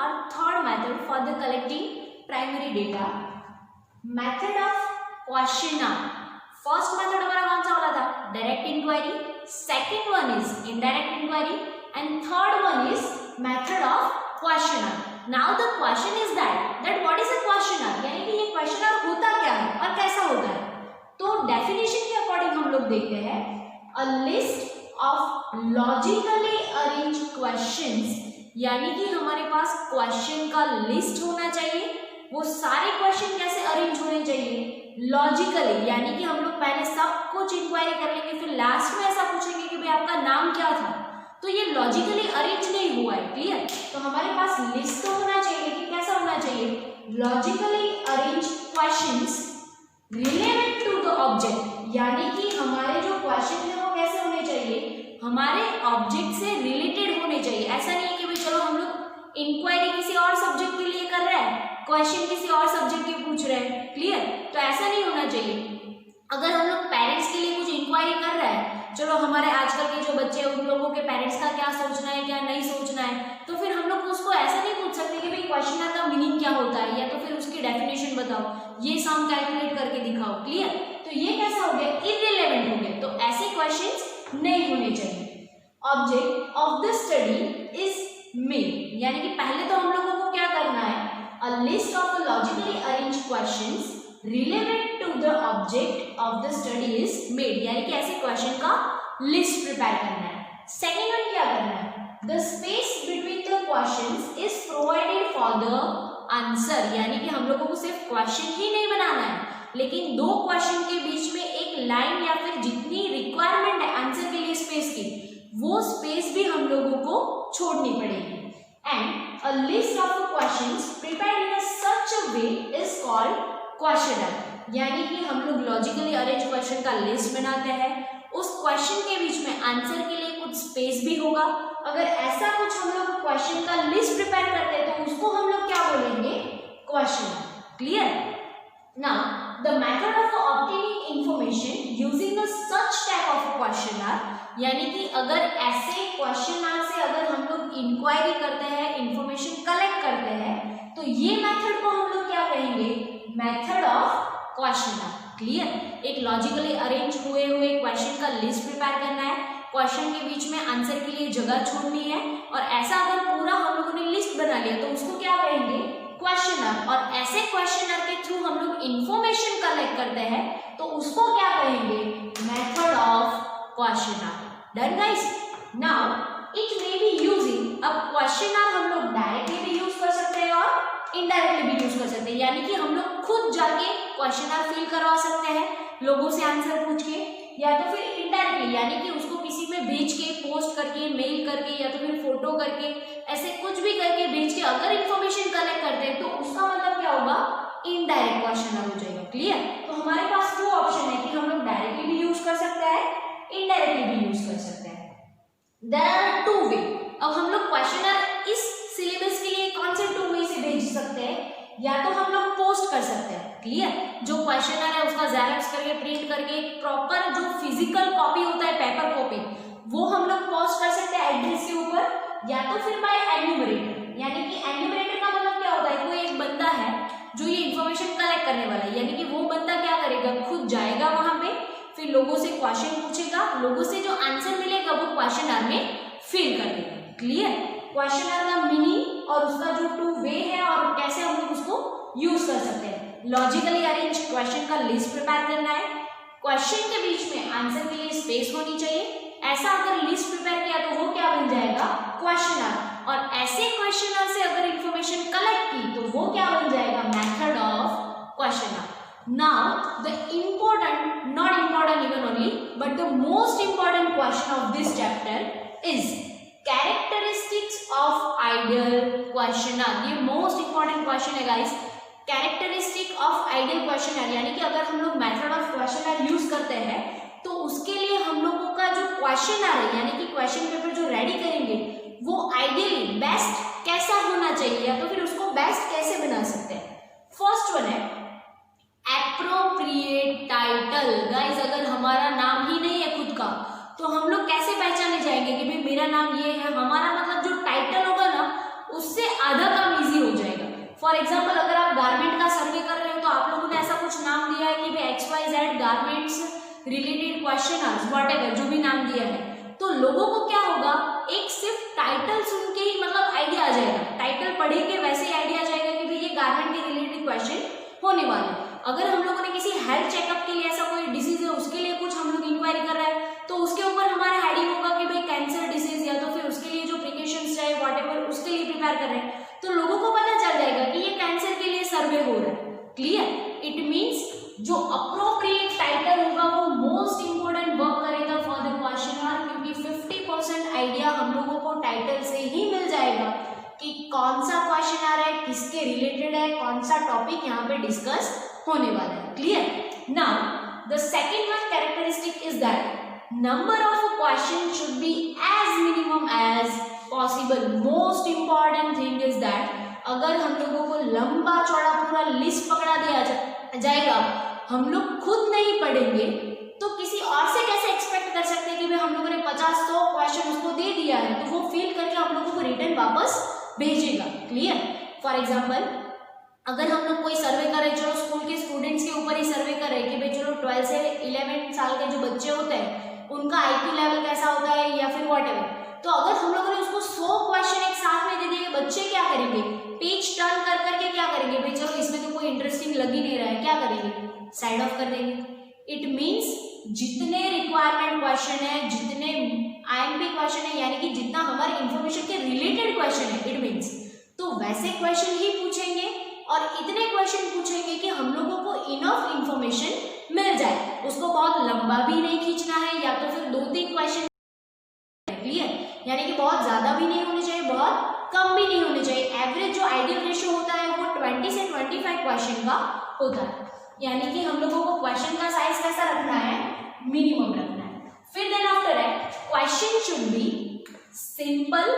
our third method for the collecting primary data, method of questionnaire. First method हमारा कौन सा वाला था? Direct inquiry. Second one is indirect inquiry and third one is method of questionnaire. Now the question is that what is a questionnaire, यानी कि ये questionnaire होता क्या है और कैसा होता है. तो डेफिनेशन के अकॉर्डिंग हम लोग देखते हैं, a list of logically arrange questions, यानी कि हमारे पास क्वेश्चन का लिस्ट होना चाहिए. वो सारे क्वेश्चन कैसे अरेंज होने चाहिए? लॉजिकली, यानी कि हम लोग पहले सब कुछ इंक्वायरी कर लेंगे, फिर लास्ट में ऐसा पूछेंगे कि भाई आपका नाम क्या था. तो ये लॉजिकली अरेंज नहीं हुआ है. क्लियर? तो हमारे पास लिस्ट तो होना चाहिए, लेकिन कैसा होना चाहिए? Logically arrange questions relevant to the object, यानी कि हमारे जो क्वेश्चन है वो कैसे होने चाहिए? हमारे ऑब्जेक्ट से रिलेटेड होने चाहिए. ऐसा नहीं है कि भाई चलो हम लोग इंक्वायरी किसी और सब्जेक्ट के लिए कर रहे हैं, क्वेश्चन किसी और सब्जेक्ट के पूछ रहे हैं. क्लियर? तो ऐसा नहीं होना चाहिए. अगर हम लोग पेरेंट्स के लिए कुछ इंक्वायरी कर रहे हैं, चलो हमारे आजकल के जो बच्चे हैं उन लोगों के पेरेंट्स का क्या सोचना है क्या नहीं सोचना है, तो फिर हम लोग उसको ऐसा नहीं पूछ सकते कि भाई क्वेश्चनर का मीनिंग क्या होता है, या तो फिर उसकी डेफिनेशन बताओ, ये सम कैलकुलेट करके दिखाओ. क्लियर? तो ये कैसा हो गया? इररिलेवेंट हो गया. तो ऐसे क्वेश्चंस नहीं होने चाहिए. Object of the study is made, यानी कि पहले तो हम लोगों को क्या करना है? A list of logically arranged questions relevant to the object of the study is made, यानी कि ऐसे क्वेश्चन का लिस्ट प्रिपेयर करना है. सेकेंड वन क्या करना है? The space between the questions is provided for the answer, यानी कि हम लोगों को सिर्फ क्वेश्चन ही नहीं बनाना है, लेकिन दो क्वेश्चन के बीच में एक लाइन या फिर जितनी रिक्वायरमेंट है आंसर के लिए स्पेस की, वो स्पेस भी हम लोगों को छोड़नी पड़ेगी. And a list of questions prepared in a such a way is called questionnaire, यानी कि हम लोग लॉजिकली अरेंज क्वेश्चन का लिस्ट बनाते हैं, उस क्वेश्चन के बीच में आंसर के लिए कुछ स्पेस भी होगा. अगर ऐसा कुछ हम लोग क्वेश्चन का लिस्ट प्रिपेयर करते हैं तो उसको हम लोग क्या बोलेंगे? Questionnaire. Clear? Now the method of obtaining information using a such type of questionnaire, यानी कि अगर ऐसे क्वेश्चनर से अगर हम लोग इंक्वायरी करते हैं, इंफॉर्मेशन कलेक्ट करते हैं, तो ये मेथड को हम लोग क्या कहेंगे? Method of questionnaire. क्लियर? एक लॉजिकली अरेंज हुए क्वेश्चन का लिस्ट प्रिपेयर करना है, क्वेश्चन के बीच में आंसर के लिए जगह छोड़नी है, और ऐसा अगर पूरा हम लोगों ने लिस्ट बना लिया तो उसको क्या कहेंगे? क्वेश्चनर. और ऐसे क्वेश्चनर के थ्रू हम लोग इंफॉर्मेशन कलेक्ट करते हैं तो उसको क्या कहेंगे? Method of questionnaire. Done guys? Now it may be using, अब क्वेश्चनर हम लोग डायरेक्टली भी यूज कर सकते हैं और इनडायरेक्टली भी यूज कर सकते हैं, यानी कि हम लोग खुद जाके क्वेश्चनर फिल करवा सकते हैं लोगों से आंसर पूछ के, या तो फिर इनडायरेक्टली, यानी कि उसको किसी में भेज के, पोस्ट करके, मेल करके, या तो फिर फोटो करके, ऐसे कुछ भी करके भेज के अगर इंफॉर्मेशन कलेक्ट करते हैं तो उसका मतलब क्या होगा? इनडायरेक्ट क्वेश्चनर हो जाएगा. क्लियर? तो हमारे पास दो ऑप्शन है कि हम लोग डायरेक्टली भी यूज कर सकते हैं, इनडायरेक्टली भी यूज कर सकते हैं. There are two way. अब हम लोग क्वेश्चनर इस सिलेबस के लिए कौन से टू वे से भेज सकते हैं? या तो हम लोग पोस्ट कर सकते हैं. क्लियर? जो क्वेश्चनर है उसका जेरॉक्स करके, प्रिंट करके, प्रॉपर जो फिजिकल कॉपी होता है, पेपर कॉपी, वो हम लोग पोस्ट कर सकते हैं एड्रेस के ऊपर, या तो फिर बाय एन्यूमरेटर, यानी कि एन्यूमरेटर का मतलब क्या होता है? कोई एक बंदा है जो ये इंफॉर्मेशन कलेक्ट करने वाला है, यानी कि वो बंदा क्या करेगा? खुद जाएगा वहां पे, फिर लोगों से क्वेश्चन पूछेगा, लोगों से जो आंसर मिलेगा वो क्वेश्चनर में फिल कर देगा. क्लियर? क्वेश्चनर का मीनिंग और उसका जो टू वे है और कैसे हम लोग उसको यूज कर सकते हैं. लॉजिकली अरेंज क्वेश्चन का लिस्ट प्रिपेयर करना है, क्वेश्चन के बीच में आंसर के लिए स्पेस होनी चाहिए. ऐसा अगर लिस्ट प्रिपेयर किया तो वो क्या बन जाएगा? क्वेश्चनर. और ऐसे क्वेश्चनर से अगर इंफॉर्मेशन कलेक्ट की तो वो क्या बन जाएगा? Method of questionnaire. Now the important, not important even only, but the most important question of this chapter is characteristics of ideal questionnaire. ये most important question है guys. Characteristic of ideal questionnaire, यानी कि अगर हम लोग method of questionnaire use करते हैं तो उसके लिए हम लोगों का जो क्वेश्चनर है, यानी कि क्वेश्चन पेपर जो रेडी करेंगे, वो आइडियली बेस्ट कैसा होना चाहिए, या तो फिर उसको बेस्ट कैसे बना सकते हैं. फर्स्ट वन है एप्रोप्रिएट टाइटल. गाइज अगर हमारा नाम ही नहीं है खुद का तो हम लोग कैसे पहचाने जाएंगे कि भाई मेरा नाम ये है? हमारा मतलब जो टाइटल होगा ना उससे आधा का फॉर एग्जाम्पल अगर आप गारमेंट का सर्वे कर रहे हो तो आप लोगों ने ऐसा कुछ नाम दिया है कि भाई XYZ garments related question answer whatever जो भी नाम दिया है, तो लोगों को क्या होगा, एक सिर्फ टाइटल सुन के ही मतलब आइडिया आ जाएगा, टाइटल पढ़ेंगे वैसे ही आइडिया आ जाएगा कि भाई ये गारमेंट के रिलेटेड क्वेश्चन होने वाले हैं। अगर हम लोगों ने किसी हेल्थ चेकअप के लिए ऐसा कोई डिसीज है उसके लिए कुछ हम लोग इंक्वायरी कर रहे हैं तो उसके ऊपर हमारा हेडिंग होगा कि भाई कैंसर डिसीज, या तो फिर उसके लिए जो प्रिकॉशंस चाहे व्हाटएवर उसके लिए प्रिपेयर कर रहे हैं, तो लोगों को पता चल जाएगा कि ये कैंसर के लिए सर्वे हो रहा है। क्लियर? इट मीन्स जो अप्रोप्रिएट टाइटल होगा वो मोस्ट इंपोर्टेंट वर्क करेगा फॉर द क्वेश्चनर, क्योंकि 50% आइडिया हम लोगों को टाइटल से ही मिल जाएगा कि कौन सा क्वेश्चन आ रहा है, किसके रिलेटेड है, कौन सा टॉपिक यहाँ पे डिस्कस होने वाला है। Clear? Now the second one characteristic is that number of a question should be as minimum as possible. Most important thing is that अगर हम लोगों को लंबा चौड़ा पूरा लिस्ट पकड़ा दिया जाएगा, हम लोग खुद नहीं पढ़ेंगे तो किसी और से कैसे एक्सपेक्ट कर सकते हैं कि भाई हम लोगों ने 50-100 क्वेश्चन उसको दे दिया है तो वो फिल करके हम लोगों को रिटर्न वापस भेजेगा। क्लियर? फॉर एग्जाम्पल अगर हम लोग कोई सर्वे कर रहे हैं, चलो स्कूल के स्टूडेंट्स के ऊपर ही सर्वे कर रहे हैं कि भाई चलो 12 से 11 साल के जो बच्चे होते हैं उनका IQ लेवल कैसा होता है या फिर व्हाटएवर, तो अगर हम लोगों ने उसको 100 क्वेश्चन एक साथ में दे दिए, बच्चे क्या करेंगे, पेज टर्न कर करके क्या करेंगे, भाई चलो इसमें तो कोई इंटरेस्टिंग लग ही नहीं रहा है, क्या करेंगे, साइड ऑफ कर देंगे। इट मीन्स जितने रिक्वायरमेंट क्वेश्चन है, जितने IMP क्वेश्चन है, यानी कि जितना हमारे इंफॉर्मेशन के रिलेटेड क्वेश्चन है, इट मीन्स तो वैसे क्वेश्चन ही पूछेंगे और इतने क्वेश्चन पूछेंगे कि हम लोगों को इनफ इंफॉर्मेशन मिल जाए। उसको बहुत लंबा भी नहीं खींचना है या तो फिर 2-3 क्वेश्चन। क्लियर? यानी कि बहुत ज्यादा भी नहीं होने चाहिए, बहुत कम भी नहीं होने चाहिए। एवरेज जो आइडियल रेशियो होता है वो 20 से 25 क्वेश्चन का होता है, यानी कि हम लोगों को क्वेश्चन का साइज कैसा रखना है, मिनिमम रखना है। फिर then after that question should be simple,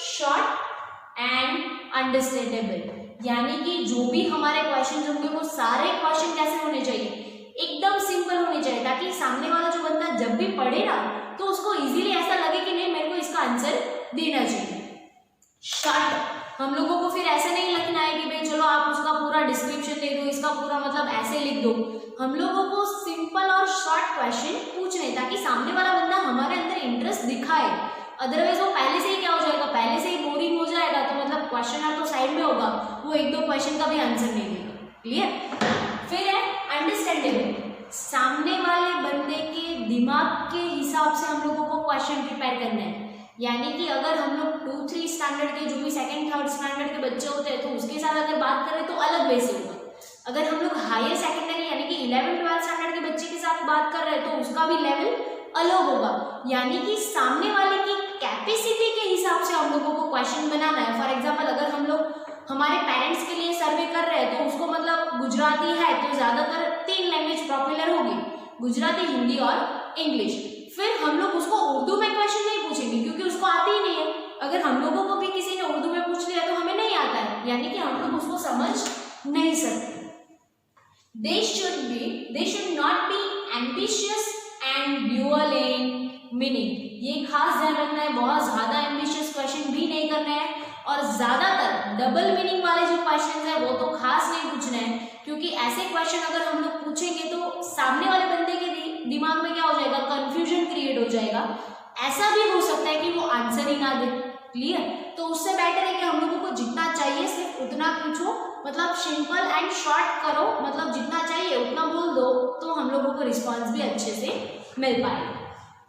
short and understandable, यानी कि जो भी हमारे क्वेश्चन होंगे वो सारे क्वेश्चन कैसे होने चाहिए, एकदम सिंपल होने चाहिए, ताकि सामने वाला जो बंदा जब भी पढ़े ना तो उसको इजीली ऐसा लगे कि नहीं मेरे को इसका आंसर देना चाहिए। शॉर्ट हम लोगों को फिर ऐसे नहीं लिखना है कि भाई चलो आप उसका पूरा डिस्क्रिप्शन दे दो, इसका पूरा मतलब ऐसे लिख दो। हम लोगों को सिंपल और शॉर्ट क्वेश्चन पूछने ताकि सामने वाला बंदा हमारे अंदर इंटरेस्ट दिखाए, अदरवाइज वो पहले से ही क्या हो जाएगा, पहले से ही बोरिंग हो जाएगा, तो मतलब क्वेश्चनर तो साइड में होगा, वो 1-2 क्वेश्चन का भी आंसर नहीं देगा। क्लियर? फिर है अंडरस्टैंडेबल, सामने वाले बंदे के दिमाग के हिसाब से हम लोगों को क्वेश्चन प्रिपेयर करना है, यानी कि अगर हम लोग 2-3 स्टैंडर्ड के जो भी 2nd-3rd स्टैंडर्ड के बच्चे होते हैं तो उसके साथ अगर बात करें तो अलग वे से होगा। अगर हम लोग हायर सेकेंडरी यानी कि 11-12 स्टैंडर्ड के बच्चे के साथ बात कर रहे हैं तो उसका भी लेवल अलग होगा, यानी कि सामने वाले की कैपेसिटी के हिसाब से हम लोगों को क्वेश्चन बनाना है। फॉर एग्जाम्पल अगर हम लोग हमारे पेरेंट्स के लिए सर्वे कर रहे हैं तो उसको मतलब गुजराती है तो ज्यादातर 3 लैंग्वेज पॉपुलर होगी, गुजराती, हिंदी और इंग्लिश। फिर हम लोग उसको उर्दू में क्वेश्चन नहीं पूछेंगे क्योंकि उसको आती ही नहीं है। अगर हम लोगों को भी किसी ने उर्दू में पूछ लिया तो हमें नहीं आता है, यानी कि हम लोग उसको समझ नहीं सकते। They should not be ambitious and dual in meaning। ये खास ध्यान रखना है, बहुत ज्यादा एम्बिशियस क्वेश्चन भी नहीं करना है और ज्यादातर डबल मीनिंग वाले जो क्वेश्चन है वो तो खास नहीं पूछना है, क्योंकि ऐसे क्वेश्चन अगर हम लोग पूछेंगे तो सामने वाले बंदे के दिमाग में क्या हो जाएगा, कंफ्यूजन क्रिएट हो जाएगा। ऐसा भी हो सकता है कि वो आंसर ही ना दे। क्लियर? तो उससे बेटर है कि हम लोगों को जितना चाहिए सिर्फ उतना पूछो, मतलब सिंपल एंड शॉर्ट करो, मतलब जितना चाहिए उतना बोल दो तो हम लोगों को रिस्पॉन्स भी अच्छे से मिल पाएगा।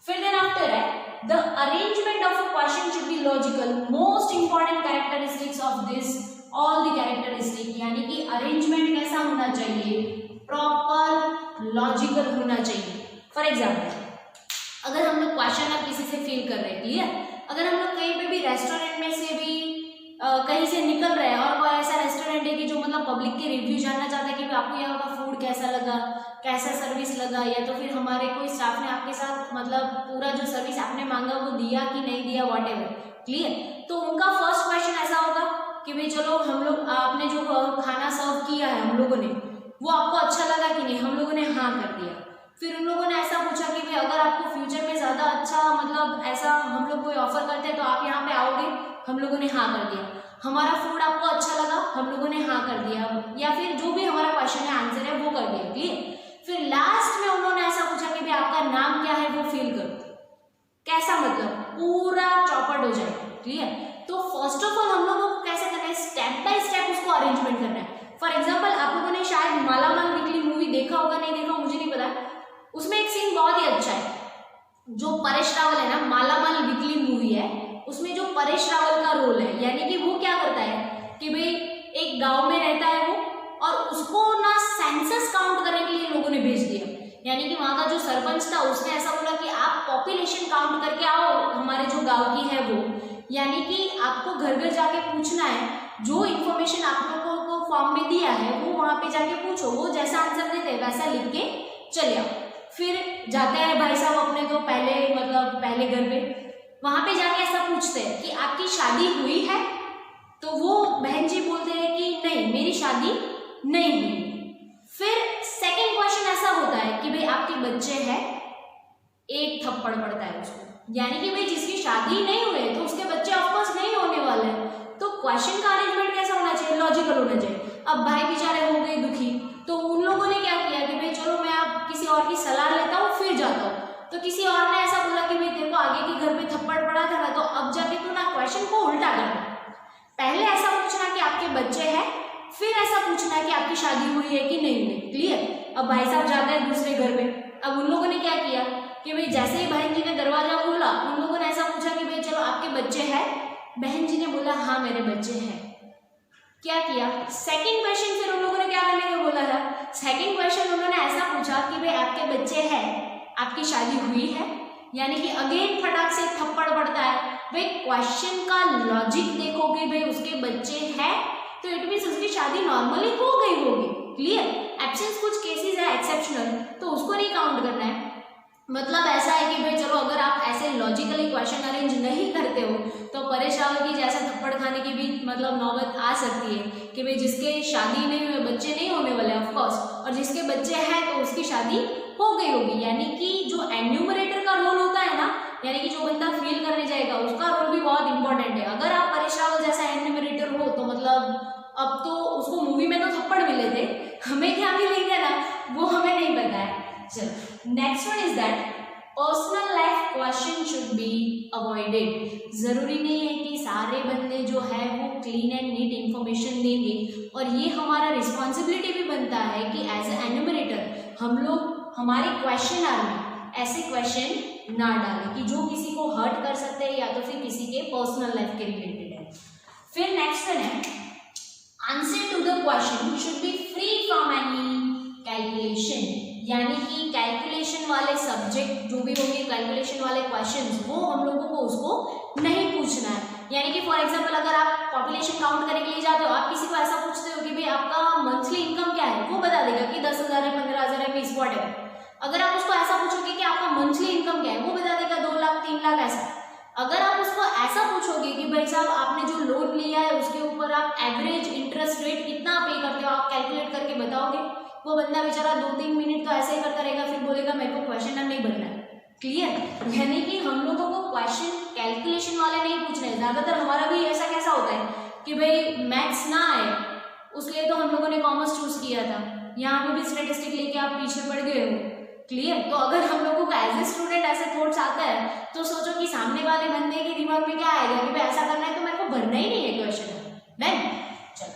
फिर देन आफ्टर है the arrangement of a question should be logical। most important characteristics of this all the characteristic, यानी कि अरेंजमेंट कैसा होना चाहिए, प्रॉपर लॉजिकल होना चाहिए। फॉर एग्जाम्पल अगर हम लोग क्वेश्चन अब किसी से फील कर रहे हैं, क्लियर, अगर हम लोग कहीं पे भी रेस्टोरेंट में से भी कहीं से निकल रहे हैं और कोई ऐसा रेस्टोरेंट है कि जो मतलब पब्लिक के रिव्यू जानना चाहता है कि आपको यहाँ का फूड कैसा लगा, कैसा सर्विस लगा, या तो फिर हमारे कोई स्टाफ ने आपके साथ मतलब पूरा जो सर्विस आपने मांगा वो दिया कि नहीं दिया, व्हाटएवर। क्लियर? तो उनका फर्स्ट क्वेश्चन ऐसा होगा कि भाई चलो हम लोग आपने जो खाना सर्व किया है हम लोगों ने वो आपको अच्छा लगा कि नहीं, हम लोगों ने हाँ कर दिया। फिर उन लोगों ने ऐसा पूछा कि भाई अगर आपको फ्यूचर में ज्यादा अच्छा मतलब ऐसा हम लोग कोई ऑफर करते हैं तो आप यहाँ पे आओगे, हम लोगों ने हाँ कर दिया। हमारा फूड आपको अच्छा लगा, हम लोगों ने हाँ कर दिया, या फिर जो भी हमारा क्वेश्चन है आंसर है वो कर दिया। क्लियर। फिर लास्ट में उन्होंने ऐसा पूछा कि भाई आपका नाम क्या है वो फिल करो। कैसा मतलब, पूरा चौपट हो जाए। क्लियर। तो फर्स्ट ऑफ ऑल हम लोगों को कैसे करना है, स्टेप बाय स्टेप उसको अरेंजमेंट करना है। फॉर एग्जाम्पल आप लोगों ने शायद मालामाल वीकली मूवी देखा होगा, नहीं देखा मुझे नहीं पता, उसमें एक सीन बहुत ही अच्छा है। जो परेश रावल है ना, मालामाल वीकली मूवी है, उसमें जो परेश रावल का रोल है, यानी कि वो क्या करता है कि भाई एक गांव में रहता है वो, और उसको ना सेंसस काउंट करने के लिए लोगों ने भेज दिया। यानी कि वहां का जो सरपंच था उसने ऐसा बोला कि आप पॉपुलेशन काउंट करके आओ हमारे जो गांव की है वो, यानी कि आपको घर घर जाके पूछना है, जो इन्फॉर्मेशन आप लोगों को फॉर्म में दिया है वो वहां पे जाके पूछो, वो जैसा आंसर देते हैं वैसा लिख के चले आओ। फिर जाते हैं भाई साहब अपने तो पहले घर पे, वहां पे जाके ऐसा पूछते हैं कि आपकी शादी हुई है, तो वो बहन जी बोलते हैं कि नहीं मेरी शादी नहीं हुई। फिर सेकंड क्वेश्चन ऐसा होता है कि भाई आपके बच्चे हैं, एक थप्पड़ पड़ता है उसको, यानी कि भाई जिसकी शादी नहीं हुई तो उसके बच्चे ऑफकोर्स नहीं होने वाले हैं। तो क्वेश्चन का अरेंजमेंट कैसा होना चाहिए, लॉजिकल होना चाहिए। अब भाई बेचारे हो गए दुखी, तो उन लोगों ने क्या किया कि भाई चलो मैं अब किसी और की सलाह लेता हूँ फिर जाता हूँ। तो किसी और ने ऐसा बोला कि भाई देखो आगे के घर में थप्पड़ पड़ा था ना, तो अब जाके तू ना क्वेश्चन को उल्टा करना, पहले ऐसा पूछना कि आपके बच्चे हैं, फिर ऐसा पूछना कि आपकी शादी हुई है कि नहीं हुई। क्लियर। अब भाई साहब जाते हैं दूसरे घर में, अब उन लोगों ने क्या किया कि भाई जैसे ही बहन जी ने दरवाजा खोला, उन लोगों ने ऐसा पूछा कि भाई चलो आपके बच्चे हैं, बहन जी ने बोला हाँ मेरे बच्चे हैं। क्या किया, सेकंड क्वेश्चन फिर उन लोगों ने क्या करने को बोला था, सेकंड क्वेश्चन उन्होंने ऐसा पूछा कि भाई आपके बच्चे हैं, आपकी शादी हुई है, यानी कि अगेन फटाक से थप्पड़ पड़ता है। भाई क्वेश्चन का लॉजिक देखोगे, भाई उसके बच्चे हैं तो इट मींस उसकी शादी नॉर्मली हो गई होगी। क्लियर। एब्सेंस कुछ केसेस है एक्सेप्शनल, तो उसको नहीं काउंट करना है। मतलब ऐसा है कि भाई चलो अगर आप ऐसे लॉजिकली क्वेश्चन अरेंज नहीं करते हो तो परेश रावल की जैसा थप्पड़ खाने की भी मतलब नौबत आ सकती है कि भाई जिसके शादी नहीं हुए, बच्चे नहीं होने वाले ऑफकोर्स, और जिसके बच्चे हैं तो उसकी शादी हो गई होगी। यानी कि जो एन्यूमरेटर का रोल होता है ना, यानी कि जो बंदा फील करने जाएगा उसका रोल भी बहुत इंपॉर्टेंट है। अगर आप परेश रावल जैसा एन्यूमरेटर हो तो मतलब अब तो उसको मूवी में तो थप्पड़ मिले थे, हमें क्या मिलेंगे ना वो हमें नहीं पता है। चलो next one is that personal life question should be avoided. जरूरी नहीं है कि सारे बंदे जो है वो क्लीन एंड नीट इंफॉर्मेशन देंगे, और ये हमारा रिस्पॉन्सिबिलिटी भी बनता है कि एज ए एन्यूमरेटर हम लोग हमारे क्वेश्चन आर में ऐसे क्वेश्चन ना डालें कि जो किसी को हर्ट कर सकते हैं या तो फिर किसी के पर्सनल लाइफ के रिलेटेड है। फिर नेक्स्ट वन है answer to the question should be free from any calculation, यानी कि कैलकुलेशन वाले सब्जेक्ट जो भी होंगे, कैलकुलेशन वाले क्वेश्चंस, वो हम लोगों को उसको नहीं पूछना है। यानी कि फॉर एग्जांपल अगर आप पॉपुलेशन काउंट करने के लिए जाते हो, आप किसी को ऐसा पूछते हो कि भाई आपका मंथली इनकम क्या है, वो बता देगा कि 10,000 है, 15,000 है, 20 व्हाटएवर। अगर आप उसको ऐसा पूछोगे कि आपका मंथली इनकम क्या है, वो बता देगा 2 लाख 3 लाख ऐसा। अगर आप उसको ऐसा पूछोगे कि भाई साहब आपने जो लोन लिया है उसके ऊपर आप एवरेज इंटरेस्ट रेट कितना पे करते हो, आप कैलकुलेट करके बताओगे, वो बंदा बेचारा 2-3 मिनट तो ऐसे ही करता रहेगा, फिर बोलेगा मेरे को क्वेश्चन नहीं बनना है। क्लियर। यानी कि हम लोगों को क्वेश्चन कैलकुलेशन वाले नहीं पूछने हैं। ज्यादातर हमारा भी ऐसा कैसा होता है कि भाई मैथ्स ना आए, उसलिए तो हम लोगों ने कॉमर्स चूज किया था, यहाँ पे भी स्टेटिस्टिक लेके आप पीछे पड़ गए हो। क्लियर। तो अगर हम लोगों को एज ए स्टूडेंट ऐसे थॉट्स आता है तो सोचो कि सामने वाले बंदे के दिमाग में क्या आएगा कि भाई ऐसा करना है तो मेरे को भरना ही नहीं है क्वेश्चन। देन चलो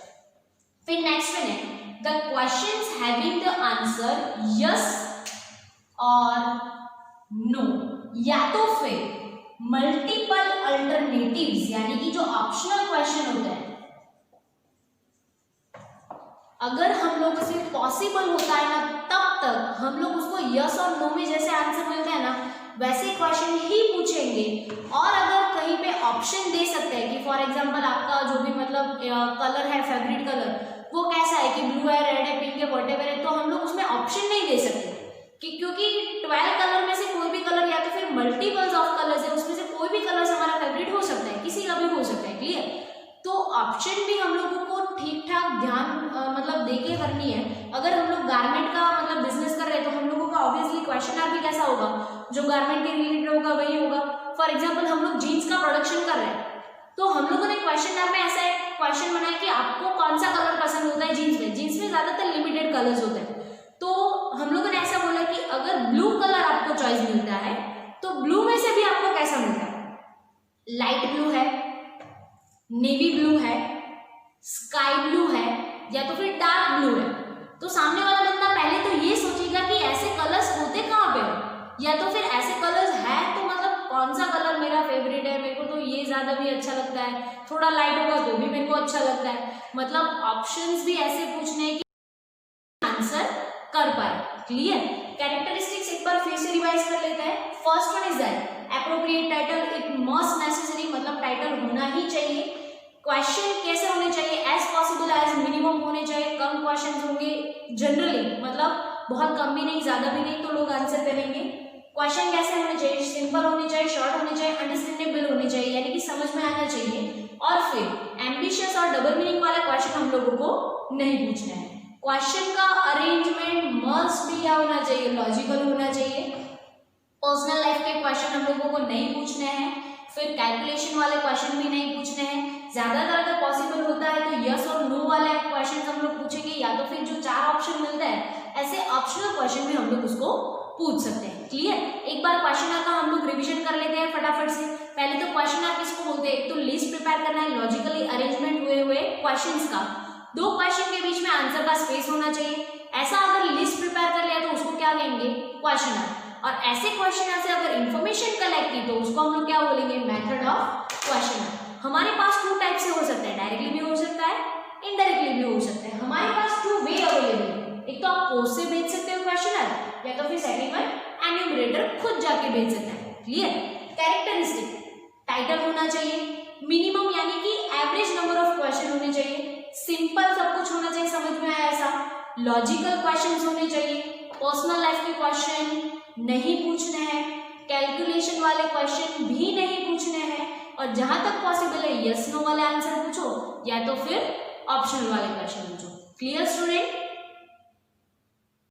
फिर नेक्स्ट वन है the questions having the answer yes or no, या तो फिर मल्टीपल अल्टरनेटिव्स, यानी कि जो ऑप्शनल क्वेश्चन होता है, अगर हम लोगों से पॉसिबल होता है ना तब तक हम लोग उसको यस और नो में जैसे आंसर मिलता है ना वैसे क्वेश्चन ही पूछेंगे। और अगर कहीं पे ऑप्शन दे सकते हैं कि फॉर एग्जांपल आपका जो भी मतलब कलर है, फेवरेट कलर वो कैसा है कि ब्लू है, रेड है, पिंक है, व्हाटएवर है, तो हम लोग उसमें ऑप्शन नहीं दे सकते कि क्योंकि 12 कलर में से कोई भी कलर या तो फिर मल्टीपल्स ऑफ कलर्स है, उसमें से कोई भी कलर्स हमारा फेवरेट हो सकता है, किसी का भी हो सकता है। क्लियर। तो ऑप्शन भी हम लोगों को ठीक ठाक ध्यान मतलब देके करनी है। अगर हम लोग गारमेंट का मतलब बिजनेस कर रहे हैं तो हम लोगों का ऑब्वियसली क्वेश्चन आर भी कैसा होगा, जो गारमेंट के रिलेटेड होगा वही होगा। फॉर एग्जाम्पल हम लोग जीन्स का प्रोडक्शन कर रहे हैं तो हम लोगों ने क्वेश्चन आर में ऐसा एक क्वेश्चन बनाया कि आपको कौन सा कलर पसंद होता है कलर्स होते हैं। तो हम लोगों ने ऐसा बोला कि अगर ब्लू कलर आपको चॉइस मिलता है तो ब्लू में से भी आपको कैसा मिलता है, लाइट ब्लू है, नेवी ब्लू है, स्काई ब्लू है या तो फिर डार्क ब्लू है। तो सामने वाला बंदा पहले तो ये सोचेगा कि ऐसे कलर्स होते कहाँ पे, या तो फिर ऐसे कलर्स है तो मतलब कौन सा कलर मेरा फेवरेट है, मेरे को तो ये ज्यादा भी अच्छा लगता है, थोड़ा लाइट होगा तो भी मेरे को अच्छा लगता है। मतलब ऑप्शंस भी ऐसे पूछने हैं कि आंसर कर पाए। क्लियर? कैरेक्टरिस्टिक्स एक बार फिर से रिवाइज कर लेते हैं। First one is that appropriate title, it must necessary, मतलब टाइटल होना ही चाहिए। क्वेश्चन कैसे होने चाहिए, एज पॉसिबल एज मिनिमम होने चाहिए, कम क्वेश्चन होंगे जनरली, मतलब बहुत कम भी नहीं ज्यादा भी नहीं, तो लोग आंसर करेंगे। क्वेश्चन कैसे होने चाहिए, सिंपल होने चाहिए, शॉर्ट होने चाहिए, अंडरस्टैंडेबल होने चाहिए, यानी कि समझ में आना चाहिए। और फिर एम्बिशियस और डबल मीनिंग वाले क्वेश्चन हम लोगों को नहीं पूछना है। क्वेश्चन का अरेंजमेंट मस्ट भी क्या होना चाहिए, लॉजिकल होना चाहिए। पर्सनल लाइफ के क्वेश्चन हम लोगों को नहीं पूछने हैं, फिर कैलकुलेशन वाले क्वेश्चन भी नहीं पूछने हैं। ज्यादातर अगर पॉसिबल होता है तो यस और नो वाले क्वेश्चन हम लोग पूछेंगे, या तो फिर जो 4 ऑप्शन मिलता है ऐसे ऑप्शनल क्वेश्चन भी हम लोग उसको पूछ सकते हैं। क्लियर? एक बार क्वेश्चनर का हम लोग रिवीजन कर लेते हैं फटाफट से। पहले तो क्वेश्चनर किसको बोलते हैं, एक तो लिस्ट प्रिपेयर करना है, लॉजिकली अरेंजमेंट हुए हुए क्वेश्चंस का, 2 क्वेश्चन के बीच में आंसर का स्पेस होना चाहिए। ऐसा अगर लिस्ट प्रिपेयर कर लिया तो उसको क्या कहेंगे, क्वेश्चनर। और ऐसे क्वेश्चनर से अगर इंफॉर्मेशन कलेक्ट की तो उसको हम लोग क्या बोलेंगे, मेथड ऑफ क्वेश्चनर। हमारे पास 2 टाइप से हो सकता है, डायरेक्टली भी हो सकता है, इनडायरेक्टली भी हो सकता है। हमारे पास 2 वे अवेलेबल है, एक तो आप पोस्ट से भेज सकते हो क्वेश्चनर, या तो फिर सेकंड वन एन्यूमरेटर खुद जाके भेज सकता है। क्लियर? कैरेक्टरिस्टिक, टाइटल होना चाहिए, मिनिमम यानी कि एवरेज नंबर ऑफ क्वेश्चन होने चाहिए, सिंपल सब कुछ होना चाहिए, समझ में आया ऐसा, लॉजिकल क्वेश्चंस होने चाहिए, पर्सनल लाइफ के क्वेश्चन नहीं पूछने हैं, कैलकुलेशन वाले क्वेश्चन भी नहीं पूछने हैं, और जहां तक पॉसिबल है यस नो वाले आंसर पूछो या तो फिर ऑप्शनल वाले क्वेश्चन पूछो। Clear student?